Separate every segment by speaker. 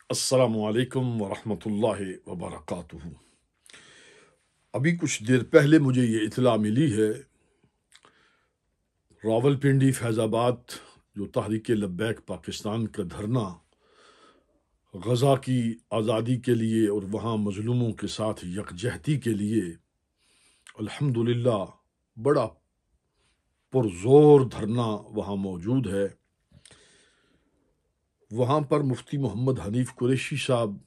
Speaker 1: السلام علیکم ورحمۃ اللہ وبرکاتہ۔ ابھی کچھ دیر پہلے مجھے یہ اطلاع ملی ہے، راولپنڈی فیض آباد جو تحریک لبیک پاکستان کا دھرنا غزہ کی آزادی کے لیے اور وہاں مظلوموں کے ساتھ یکجہتی کے لیے الحمدللہ بڑا پرزور دھرنا وہاں موجود ہے۔ وہاں پر مفتی محمد حنیف قریشی صاحب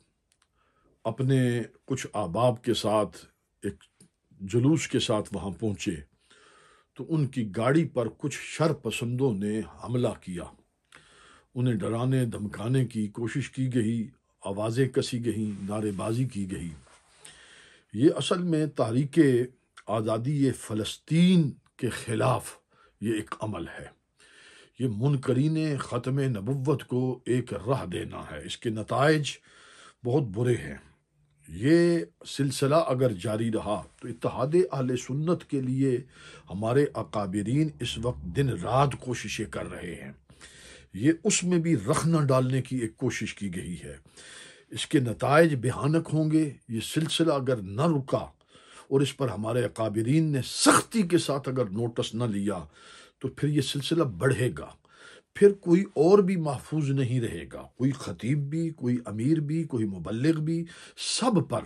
Speaker 1: اپنے کچھ احباب کے ساتھ ایک جلوس کے ساتھ وہاں پہنچے تو ان کی گاڑی پر کچھ شر پسندوں نے حملہ کیا۔ انہیں ڈرانے دھمکانے کی کوشش کی گئی، آوازیں کسی گئیں، نعرے بازی کی گئی۔ یہ اصل میں تحریک آزادی فلسطین کے خلاف یہ ایک عمل ہے۔ یہ منکرین ختم نبوت کو ایک راہ دینا ہے۔ اس کے نتائج بہت برے ہیں۔ یہ سلسلہ اگر جاری رہا تو اتحاد اہل سنت کے لیے ہمارے اکابرین اس وقت دن رات کوششیں کر رہے ہیں۔ یہ اس میں بھی رخ نہ ڈالنے کی ایک کوشش کی گئی ہے۔ اس کے نتائج بھیانک ہوں گے۔ یہ سلسلہ اگر نہ رکا اور اس پر ہمارے اکابرین نے سختی کے ساتھ اگر نوٹس نہ لیا تو پھر یہ سلسلہ بڑھے گا۔ پھر کوئی اور بھی محفوظ نہیں رہے گا، کوئی خطیب بھی، کوئی امیر بھی، کوئی مبلغ بھی، سب پر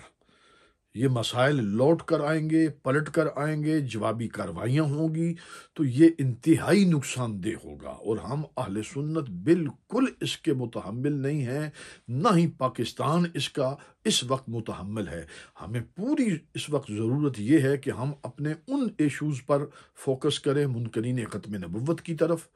Speaker 1: یہ مسائل لوٹ کر آئیں گے، پلٹ کر آئیں گے، جوابی کارروائیاں ہوں گی، تو یہ انتہائی نقصان دہ ہوگا۔ اور ہم اہل سنت بالکل اس کے متحمل نہیں ہیں، نہ ہی پاکستان اس کا اس وقت متحمل ہے۔ ہمیں پوری اس وقت ضرورت یہ ہے کہ ہم اپنے ان ایشوز پر فوکس کریں، منکرین ختم نبوت کی طرف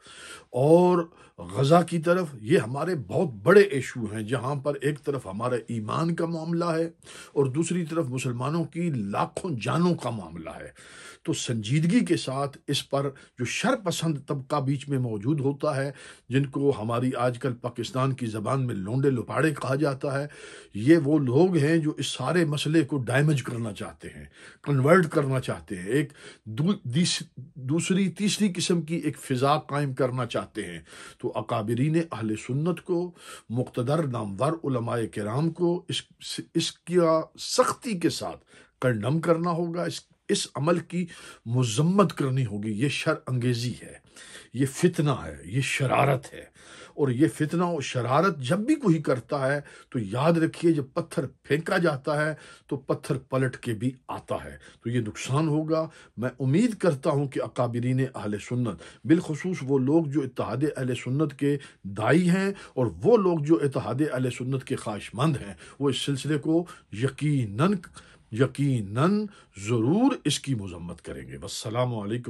Speaker 1: اور غزہ کی طرف۔ یہ ہمارے بہت بڑے ایشو ہیں، جہاں پر ایک طرف ہمارا ایمان کا معاملہ ہے اور دوسری طرف مسلمانوں کی لاکھوں جانوں کا معاملہ ہے۔ تو سنجیدگی کے ساتھ اس پر جو شر پسند طبقہ بیچ میں موجود ہوتا ہے، جن کو ہماری آج کل پاکستان کی زبان میں لونڈے لپاڑے کہا جاتا ہے، یہ وہ لوگ ہیں جو اس سارے مسئلے کو ڈیمیج کرنا چاہتے ہیں، کنورٹ کرنا چاہتے ہیں، ایک دوسری تیسری قسم کی ایک فضا قائم کرنا چاہتے ہیں۔ تو اکابرین اہل سنت کو، مقتدر نامور علماء کرام کو اس کا سختی کے ساتھ کنڈم کرنا ہوگا، اس عمل کی مذمت کرنی ہوگی۔ یہ شر انگیزی ہے، یہ فتنہ ہے، یہ شرارت ہے۔ اور یہ فتنہ اور شرارت جب بھی کوئی کرتا ہے تو یاد رکھیے، جب پتھر پھینکا جاتا ہے تو پتھر پلٹ کے بھی آتا ہے، تو یہ نقصان ہوگا۔ میں امید کرتا ہوں کہ اکابرین اہل سنت، بالخصوص وہ لوگ جو اتحاد اہل سنت کے داعی ہیں اور وہ لوگ جو اتحاد اہل سنت کے خواہش مند ہیں، وہ اس سلسلے کو یقیناً ضرور اس کی مذمت کریں گے۔ والسلام علیکم۔